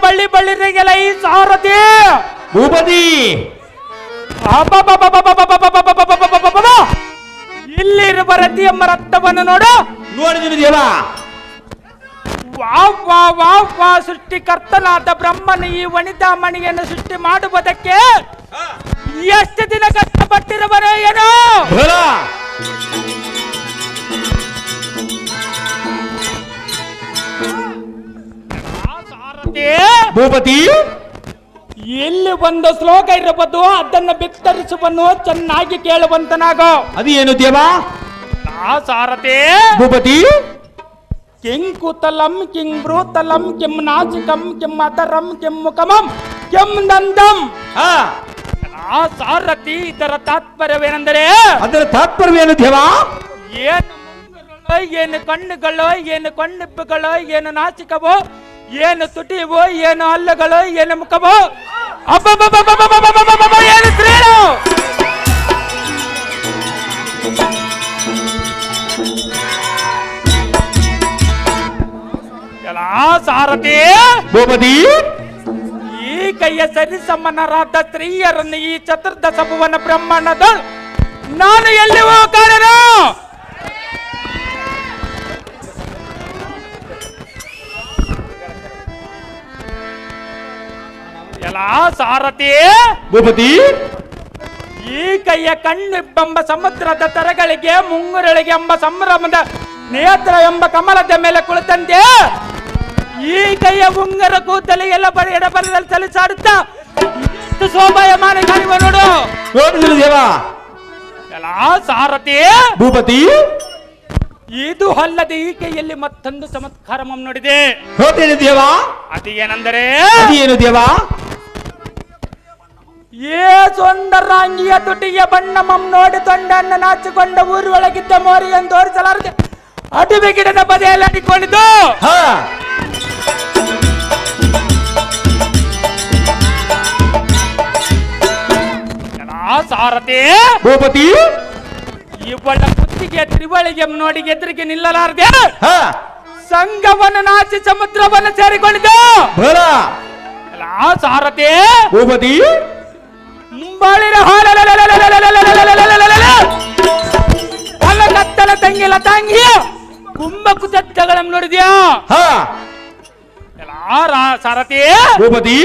ಬಳ್ಳಿ ಬಳ್ಳಿರಿಗೆಲ್ಲ ಈ ಸಾರಥಿ ಭೂಪತಿ ಇಲ್ಲಿರುವ ರತಿಯಮ್ಮ ರಕ್ತವನ್ನು ನೋಡು. ನೋಡಿದೀನಿ ದೇವ. ವಾವ್ ವಾವ್ ವಾವ್ ವಾ ಸೃಷ್ಟಿಕರ್ತನಾದ ಬ್ರಹ್ಮನು ಈ ವನಿತಾ ಮಣಿಯನ್ನು ಸೃಷ್ಟಿ ಮಾಡುವುದಕ್ಕೆ ಎಷ್ಟು ದಿನ ಕಷ್ಟಪಟ್ಟಿರುವರೋ ಏನೋ. ಭೂಪತಿ ಇಲ್ಲಿ ಒಂದು ಶ್ಲೋಕ ಇರಬಹುದು, ಅದನ್ನು ಬಿತ್ತರಿಸುವನ್ನು ಚೆನ್ನಾಗಿ ಕೇಳುವಂತನಾಗೋ. ಅದೇನು ದೇವ? ಸಾರಥಿ ಭೂಪತಿ ಕಿಂ ಕುತಲಂ ಕಿಂ ಬ್ರೂತಲಂ ಕಿಂ ನಾಚಿಕಂ ಕಿಂ ಅದರಂ ಕಿಂ ಮುಖಮಂ ಕಿಂ ನಂದಂ. ಸಾರಥಿ ಇದರ ತಾತ್ಪರ್ಯವೇನೆಂದರೆ, ಅದರ ತಾತ್ಪರ್ಯವೇನು ದೇವ? ಏನು ಮುಂಗುರುಗಳು, ಏನು ಕಣ್ಣುಗಳು, ಏನು ಕಣ್ಣಿಬ್ಬುಗಳು, ಏನು ನಾಚಿಕವೋ, ಏನು ತುಟಿವೋ, ಏನು ಹಲ್ಲುಗಳು, ಏನು ಮುಖವೋ, ಏನು ಸ್ತ್ರೀಳು. ಸಾರಥಿ ಭೂಪತಿ ಈ ಕೈಯ ಸರಿಸಮನರಾದ ಸ್ತ್ರೀಯರನ್ನು ಈ ಚತುರ್ದಶ ಭುವನ ಬ್ರಹ್ಮಾಂಡದ ನಾನು ಎಲ್ಲಿವೋ ಕಾಣನು. ಸಾರಥಿ ಭೂಪತಿ ಈ ಕೈಯ ಕಣ್ಣಿಬ್ಬೆಂಬ ಸಮುದ್ರದ ತರಗಳಿಗೆ ಮುಂಗುರಳಿಗೆ ಎಂಬ ಸಂಭ್ರಮದ ನೇತ್ರ ಎಂಬ ಕಮಲದ ಮೇಲೆ ಕುಳಿತಂತೆ ಈ ಕೈಯ ಉಂಗರ ಕೂದಲಿಗೆಲ್ಲ ಎಡಬರದಲ್ಲಿ ಚಲಿಸಾಡುತ್ತಾ ಎಷ್ಟು ಶೋಭಾಯಮಾನ ಕಾಣುವ ನೋಡು. ನೋಡಿದ್ರು ದೇವ. ಸಾರಥಿ ಭೂಪತಿ ಇದು ಅಲ್ಲದೆ ಈ ಕೈಯಲ್ಲಿ ಮತ್ತೊಂದು ಚಮತ್ಕಾರ ನೋಡಿದೆ. ಹೋಗ್ತೇನೆ ದೇವ. ಅದು ಏನೆಂದರೆ, ಅದೇನು ದೇವ? ಏ ಸುಂದರಾಂಗಿಯ ತುಟಿಯ ಬಣ್ಣ ನೋಡಿ ತೊಂಡನ್ನು ನಾಚಿಕೊಂಡ ಊರೊಳಗಿದ್ದ ಮೋರಿಯನ್ನು ತೋರಿಸಲಾರದೆ ಅಡುಗೆ ಗಿಡದ ಬದಿಯಲ್ಲಿ ಅಡಿಕೊಂಡಿದ್ದು. ಸಾರಥಿ ಭೂಪತಿ ಇವಳ ಕುತ್ತಿಗೆ ತಿರುವಳಿಗೆ ನೋಡಿ ಎದುರಿಗೆ ನಿಲ್ಲಲಾರದೆ ಸಂಘವನ್ನು ನಾಚಿ ಸಮುದ್ರವನ್ನು ಸೇರಿಕೊಂಡಿದ್ದು. ಸಾರಥಿ ಭೂಪತಿ ಮುಂಬಾಳಿನ ಹೊಲ ಕತ್ತಲ ತಂಗಿಲ ತಂಗಿ ಕುಂಭ ಕುತಗಳನ್ನು ನೋಡಿದ್ಯಾ? ಸಾರಥಿ ಭೂಪತಿ